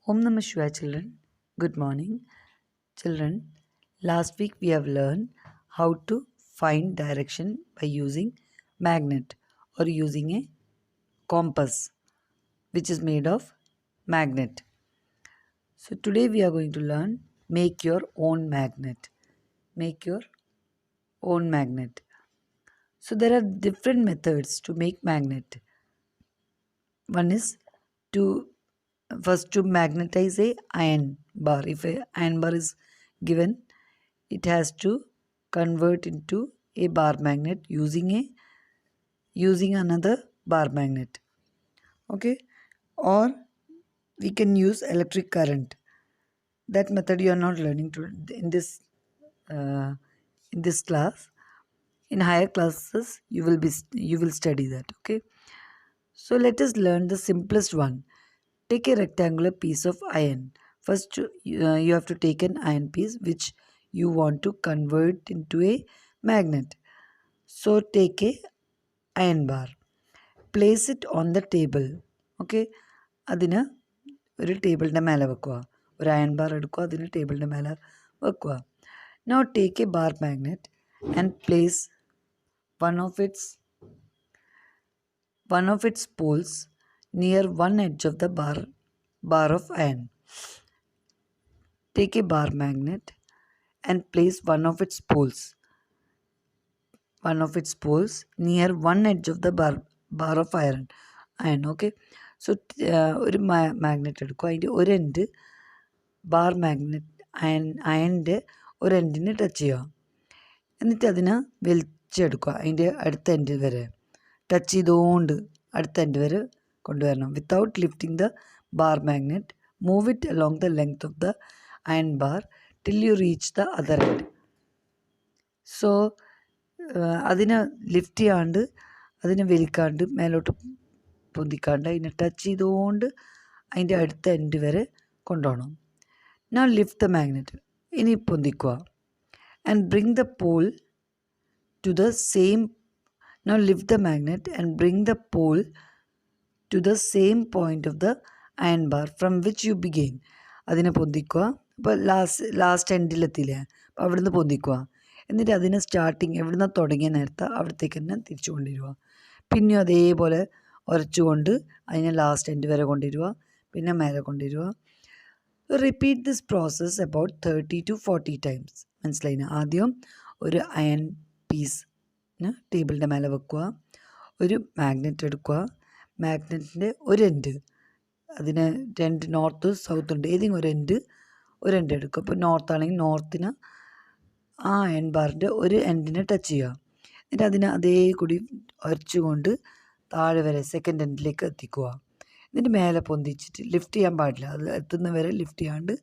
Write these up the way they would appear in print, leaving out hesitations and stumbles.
Om Namah Shivaya children. Good morning. Children, last week we have learned how to find direction by using magnet or using a compass which is made of magnet. So today we are going to learn make your own magnet. Make your own magnet. So there are different methods to make magnet. One is to first to magnetize a iron bar. If a iron bar is given, it has to convert into a bar magnet using another bar magnet. Okay, or we can use electric current. That method you are not learning to uh, in this class. In higher classes, you will study that. Okay. So let us learn the simplest one. Take a rectangular piece of iron. First, you have to take an iron piece which you want to convert into a magnet. So take a iron bar. Place it on the table. Okay. അതിന് ഒരു ടേബിളിൻ്റെ മേലെ വെക്കുക. ഒരു iron bar എടുക്കുക, അതിന് ടേബിളിൻ്റെ മേലെ വെക്കുക. Now take a bar magnet and place one of its poles near one edge of the bar of iron. Take a bar magnet and place one of its poles near one edge of the bar of iron. Okay. So ഒരു magnet എടുക്കുക, അതിൻ്റെ ഒരു end bar magnet അയണിൻ്റെ ഒരു എൻഡിന് touch ചെയ്യുക. എന്നിട്ട് അതിനെ വലിച്ചെടുക്കുക, അതിൻ്റെ അടുത്ത എൻഡ് വരെ ടച്ച് ചെയ്തുകൊണ്ട് അടുത്ത എൻഡ് വരെ കൊണ്ടുവരണം. Without lifting the bar magnet move it along the length of the iron bar till you reach the other end. So അതിനെ ലിഫ്റ്റ് ചെയ്യാണ്ട് അതിനെ വലിക്കാണ്ട് മേലോട്ട് പൊന്തിക്കാണ്ട് അതിനെ ടച്ച് ചെയ്തുകൊണ്ട് അതിൻ്റെ അടുത്ത എൻഡ് വരെ കൊണ്ടുപോകണം. Now lift the magnet. ഇനി പൊന്തിക്കുക. And bring the pole to the same. Now lift the magnet and bring the pole to the same point of the iron bar from which you began. അതിനെ പൊന്തിക്കുക. അപ്പോൾ last എൻഡിലെത്തിയില്ലേ, അപ്പോൾ അവിടുന്ന് പൊന്തിക്കുക. എന്നിട്ട് അതിനെ starting എവിടുന്ന് തുടങ്ങിയ നേരത്തെ അവിടത്തേക്ക് തന്നെ തിരിച്ചു കൊണ്ടുവരിക. പിന്നെയും അതേപോലെ ഉരച്ചുകൊണ്ട് അതിനെ ലാസ്റ്റ് എൻഡ് വരെ കൊണ്ടുവരിക, പിന്നെ മേലെ കൊണ്ടുവരിക. Repeat this process about 30 to 40 times. മനസ്സിലായിന്? ആദ്യം ഒരു അയൺ പീസ് ടേബിളിൻ്റെ മേലെ വെക്കുക, ഒരു മാഗ്നറ്റ് എടുക്കുക, മാഗ്നറ്റിൻ്റെ ഒരു എൻഡ് അതിന് രണ്ട് നോർത്ത് സൗത്ത് ഉണ്ട്, ഏതെങ്കിലും ഒരു എൻഡ് എടുക്കുക. അപ്പോൾ നോർത്ത് ആണെങ്കിൽ നോർത്തിന് ആ അയൺ ബാറിൻ്റെ ഒരു എൻഡിനെ ടച്ച് ചെയ്യുക. എന്നിട്ട് അതിനെ അതേ കൂടി ഉരച്ചുകൊണ്ട് താഴെ വരെ സെക്കൻഡ് എൻഡിലേക്ക് എത്തിക്കുക. എന്നിട്ട് മേലെ പൊന്തിച്ചിട്ട് ലിഫ്റ്റ് ചെയ്യാൻ പാടില്ല, അത് എത്തുന്ന വരെ ലിഫ്റ്റ് ചെയ്യാണ്ട്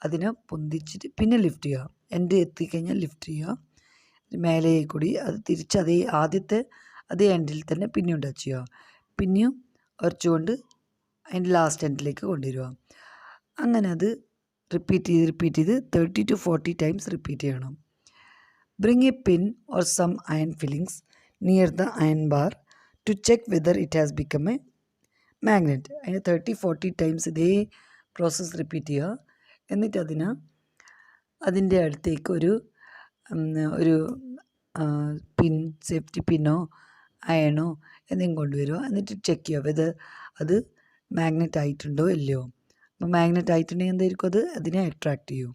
അതിനെ പൊന്തിച്ചിട്ട് പിന്നെ ലിഫ്റ്റ് ചെയ്യുക. എൻഡ് എത്തിക്കഴിഞ്ഞാൽ ലിഫ്റ്റ് ചെയ്യുക. മേലെ കൂടി അത് തിരിച്ച് അതേ എൻഡിൽ തന്നെ പിന്നെയും ടച്ച് ചെയ്യുക. പിന്നെയും ഉരച്ചുകൊണ്ട് അതിൻ്റെ ലാസ്റ്റ് എൻഡിലേക്ക് കൊണ്ടുവരിക. അങ്ങനെ അത് റിപ്പീറ്റ് ചെയ്ത് 30 to 40 times റിപ്പീറ്റ് ചെയ്യണം. Bring a pin or some iron fillings near the iron bar to check whether it has become a magnet. അതിന് 30-40 times ഇതേ പ്രോസസ്സ് റിപ്പീറ്റ് ചെയ്യുക. എന്നിട്ട് അതിൻ്റെ അടുത്തേക്ക് ഒരു പിൻ, സേഫ്റ്റി പിന്നോ അയണോ എന്തെങ്കിലും കൊണ്ടുവരിക. എന്നിട്ട് ചെക്ക് ചെയ്യുക വെതർ അത് മാഗ്നറ്റ് ആയിട്ടുണ്ടോ ഇല്ലയോ. അപ്പോൾ മാഗ്നറ്റ് ആയിട്ടുണ്ടെങ്കിൽ എന്തായിരിക്കും, അതിനെ അട്രാക്റ്റ് ചെയ്യും.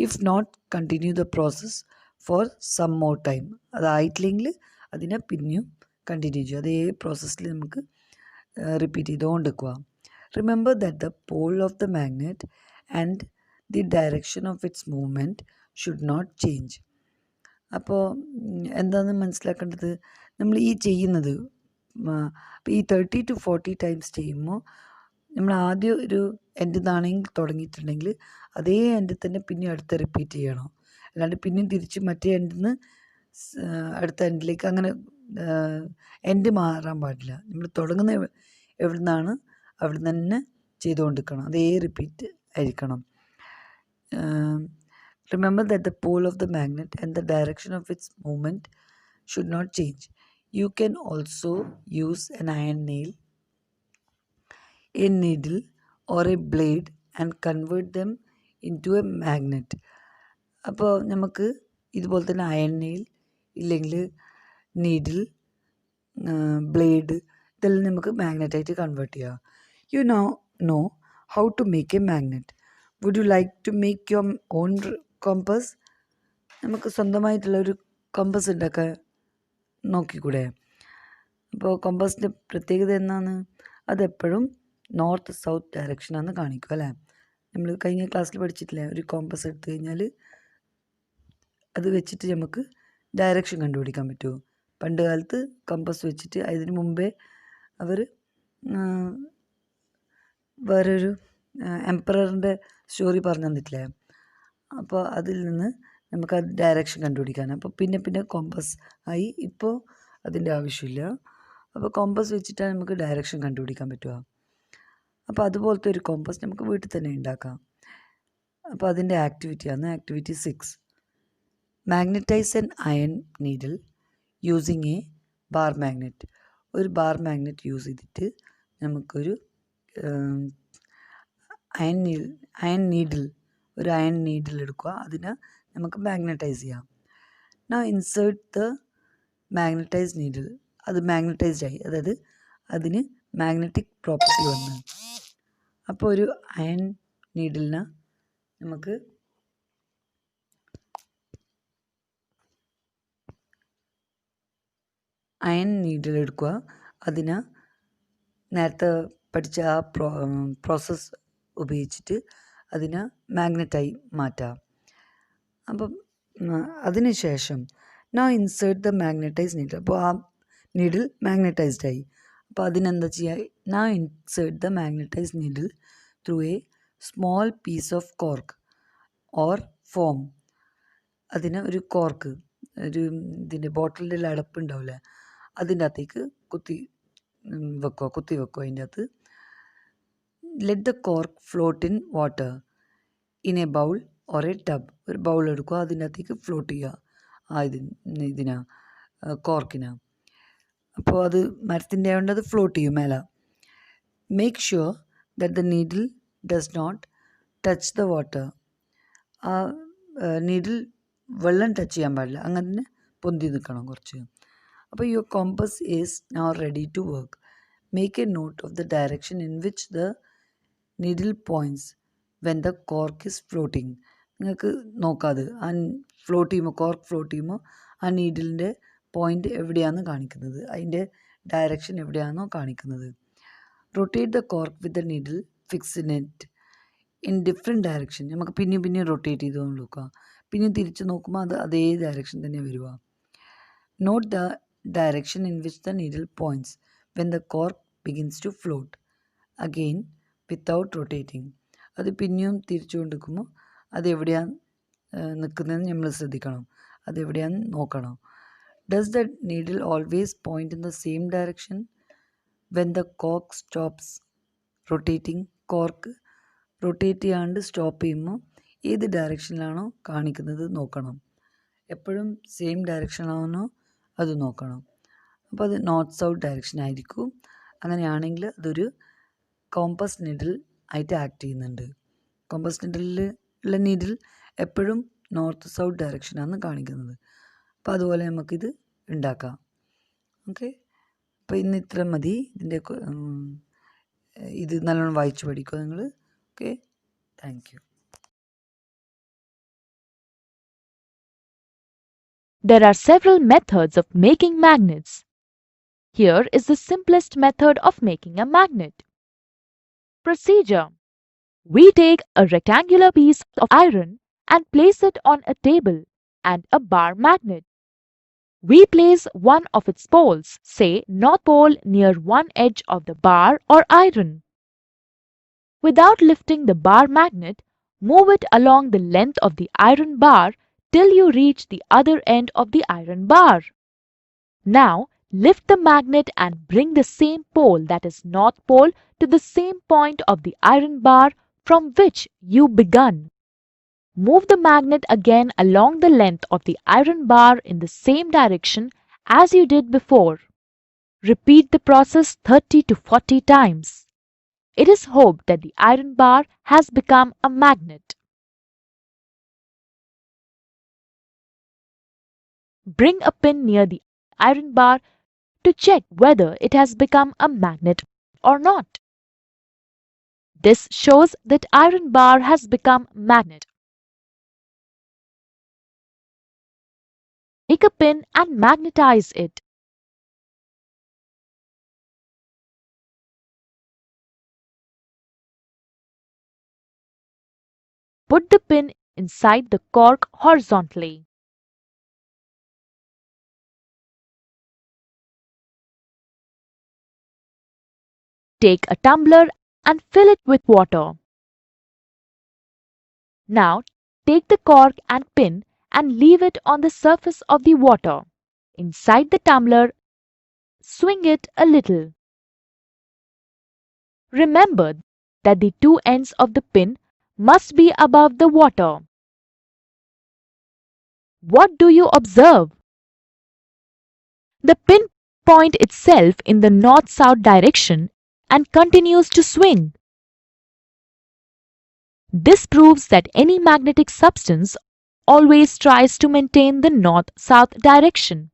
If not continue the process for some more time. അതായിട്ടില്ലെങ്കിൽ അതിനെ പിന്നെയും കണ്ടിന്യൂ ചെയ്യും. അതേ പ്രോസസ്സിൽ നമുക്ക് റിപ്പീറ്റ് ചെയ്തുകൊണ്ടിരിക്കുക. Remember that the pole of the magnet and the direction of its movement should not change. അപ്പോൾ എന്താണെന്ന് മനസ്സിലാക്കേണ്ടത്, നമ്മൾ ഈ ചെയ്യുന്നത് അപ്പോൾ ഈ 30 to 40 times ചെയ്യുമ്പോൾ നമ്മൾ ആദ്യം ഒരു എൻഡിൽ നിന്നാണെങ്കിൽ തുടങ്ങിയിട്ടുണ്ടെങ്കിൽ അതേ എൻഡിൽ തന്നെ പിന്നെ അടുത്ത റിപ്പീറ്റ് ചെയ്യണം. അല്ലാണ്ട് പിന്നെയും തിരിച്ച് മറ്റേ എൻഡിൽ നിന്ന് അടുത്ത എൻഡിലേക്ക് അങ്ങനെ എൻഡ് മാറാൻ പാടില്ല. നമ്മൾ തുടങ്ങുന്ന എവിടെ നിന്നാണ് അവിടെ തന്നെ ചെയ്തുകൊണ്ടിരിക്കണം, അതേ റിപ്പീറ്റ് ആയിരിക്കണം. Remember that the pole of the magnet and the direction of its movement should not change. You can also use an iron nail, a needle or a blade and convert them into a magnet. അപ്പോൾ നമുക്ക് ഇതുപോലെ തന്നെ iron nail ഇല്ലെങ്കിൽ needle, blade, ഇതെല്ലാം നമുക്ക് മാഗ്നറ്റായിട്ട് convert ചെയ്യാം. You know how to make a magnet. Would you like to make your own compass? നമുക്ക് സ്വന്തമായിട്ടുള്ള ഒരു കോമ്പസ് ഉണ്ടാക്കാൻ നോക്കിക്കൂടെ? അപ്പോൾ കോമ്പസിൻ്റെ പ്രത്യേകത എന്നാണ്? അതെപ്പോഴും നോർത്ത് സൗത്ത് ഡയറക്ഷനാണെന്ന് കാണിക്കും അല്ലേ? നമ്മൾ കഴിഞ്ഞ ക്ലാസ്സിൽ പഠിച്ചിട്ടില്ലേ, ഒരു കോമ്പസ് എടുത്തു കഴിഞ്ഞാൽ അത് വെച്ചിട്ട് നമുക്ക് ഡയറക്ഷൻ കണ്ടുപിടിക്കാൻ പറ്റുമോ? പണ്ട് കാലത്ത് കമ്പസ് വെച്ചിട്ട് അതിന് മുമ്പേ അവർ വേറൊരു എംപററിൻ്റെ സ്റ്റോറി പറഞ്ഞു തന്നിട്ടില്ലേ? അപ്പോൾ അതിൽ നിന്ന് നമുക്ക് ആ ഡയറക്ഷൻ കണ്ടുപിടിക്കാൻ. അപ്പോൾ പിന്നെ കോമ്പസ് ആയി. ഇപ്പോൾ അതിൻ്റെ ആവശ്യമില്ല. അപ്പോൾ കോമ്പസ് വെച്ചിട്ടാണ് നമുക്ക് ഡയറക്ഷൻ കണ്ടുപിടിക്കാൻ പറ്റുക. അപ്പോൾ അതുപോലത്തെ ഒരു കോമ്പസ് നമുക്ക് വീട്ടിൽ തന്നെ ഉണ്ടാക്കാം. അപ്പോൾ അതിൻ്റെ ആക്ടിവിറ്റിയാണ് activity 6. Magnetise an iron needle using a bar magnet. ഒരു ബാർ മാഗ്നറ്റ് യൂസ് ചെയ്തിട്ട് നമുക്കൊരു അയൺ നീഡിൽ എടുക്കുക. അതിനെ നമുക്ക് മാഗ്നറ്റൈസ് ചെയ്യാം. Now insert the magnetize needle. അത് മാഗ്നറ്റൈസ്ഡ് ആയി, അതായത് അതിന് മാഗ്നറ്റിക് പ്രോപ്പർട്ടി വന്നു. അപ്പോൾ ഒരു അയൺ നീഡിലിനെ നമുക്ക് അയൺ നീഡിൽ എടുക്കുക. അതിനെ നേരത്തെ പഠിച്ച ആ പ്രോസസ്സ് ഉപയോഗിച്ചിട്ട് അതിനെ മാഗ്നറ്റായി മാറ്റാം. അപ്പം അതിന് ശേഷം now insert the magnetize needle. അപ്പോൾ ആ നീഡിൽ മാഗ്നറ്റൈസ്ഡ് ആയി. അപ്പോൾ അതിനെന്താ ചെയ്യുക? Now insert the magnetize needle through a small piece of cork or foam. അതിന് ഒരു കോർക്ക്, ഒരു ഇതിൻ്റെ ബോട്ടിലിൻ്റെ അടപ്പ് ഉണ്ടാവില്ലേ, അതിൻ്റെ അകത്തേക്ക് കുത്തി വെക്കുക. അതിൻ്റെ അകത്ത് let the cork float in water in A bowl or A tub. ഒരു ബൗൾ എടുക്കുക, അതിൻ്റെ അകത്തേക്ക് ഫ്ലോട്ട് ചെയ്യുക കോർക്കിന്. അപ്പോൾ അത് മരത്തിൻ്റെ ആയതുകൊണ്ട് അത് ഫ്ലോട്ട് ചെയ്യും മേലെ. Make sure that the needle does not touch the water. ആ നീഡിൽ വെള്ളം ടച്ച് ചെയ്യാൻ പാടില്ല, അങ്ങനെ പൊന്തി നിൽക്കണം കുറച്ച്. അപ്പോൾ your compass is now ready to work. Make a note of the direction in which the needle points when the cork is floating. നിങ്ങൾക്ക് നോക്കാതെ ആ കോർക്ക് ഫ്ലോട്ട് ചെയ്യുമ്പോൾ ആ നീഡിലിൻ്റെ പോയിൻ്റ് എവിടെയാണെന്ന് കാണിക്കുന്നത്, അതിൻ്റെ ഡയറക്ഷൻ എവിടെയാണെന്നോ കാണിക്കുന്നത്. Rotate the cork with the needle fix in different direction. നമുക്ക് പിന്നെ റൊട്ടേറ്റ് ചെയ്തുകൊണ്ട് നോക്കുക. പിന്നെ തിരിച്ച് നോക്കുമ്പോൾ അത് അതേ ഡയറക്ഷൻ തന്നെ വരിക. Note the direction in which the needle points when the cork begins to float again without rotating. അത് പിന്നെയും തിരിച്ചു കൊണ്ടിരിക്കുമ്പോൾ അതെവിടെയാണ് നിൽക്കുന്നതെന്ന് നമ്മൾ ശ്രദ്ധിക്കണം, അതെവിടെയാണെന്ന് നോക്കണം. Does the needle always point in the same direction when the cork stops rotating? Cork rotate ചെയ്യാണ്ട് സ്റ്റോപ്പ് ചെയ്യുമ്പോൾ ഏത് ഡയറക്ഷനിലാണോ കാണിക്കുന്നത് നോക്കണം. എപ്പോഴും സെയിം ഡയറക്ഷനാണോ അത് നോക്കണം. അപ്പോൾ അത് നോർത്ത് സൗത്ത് ഡയറക്ഷൻ ആയിരിക്കും. അങ്ങനെയാണെങ്കിൽ അതൊരു കോമ്പസ് നീഡിൽ ആയിട്ട് ആക്ട് ചെയ്യുന്നുണ്ട്. കോമ്പസ് നീഡിൽ ഉള്ള നീഡിൽ എപ്പോഴും നോർത്ത് സൗത്ത് ഡയറക്ഷനാണ് കാണിക്കുന്നത്. അപ്പോൾ അതുപോലെ നമുക്കിത് ഉണ്ടാക്കാം. ഓക്കെ, അപ്പോൾ ഇന്ന് ഇത്ര മതി. ഇത് നല്ലോണം വായിച്ച് പഠിക്കുക നിങ്ങൾ. Okay, thank you. There are several methods of making magnets. Here is the simplest method of making a magnet. Procedure. We take a rectangular piece of iron and place it on a table and a bar magnet. We place one of its poles, say north pole, near one edge of the bar or iron. Without lifting the bar magnet, move it along the length of the iron bar till you reach the other end of the iron bar. Now, lift the magnet and bring the same pole, that is north pole, to the same point of the iron bar from which you begun. Move the magnet again along the length of the iron bar in the same direction as you did before. Repeat the process 30 to 40 times. It is hoped that the iron bar has become a magnet. Bring a pin near the iron bar to check whether it has become a magnet or not. This shows that iron bar has become magnet. Take a pin and magnetize it. Put the pin inside the cork horizontally. Take a tumbler and fill it with water. Now take the cork and pin and leave it on the surface of the water. Inside the tumbler, swing it a little. Remember that the two ends of the pin must be above the water. What do you observe? The pin points itself in the north-south direction and continues to swing. This proves that any magnetic substance always tries to maintain the north-south direction.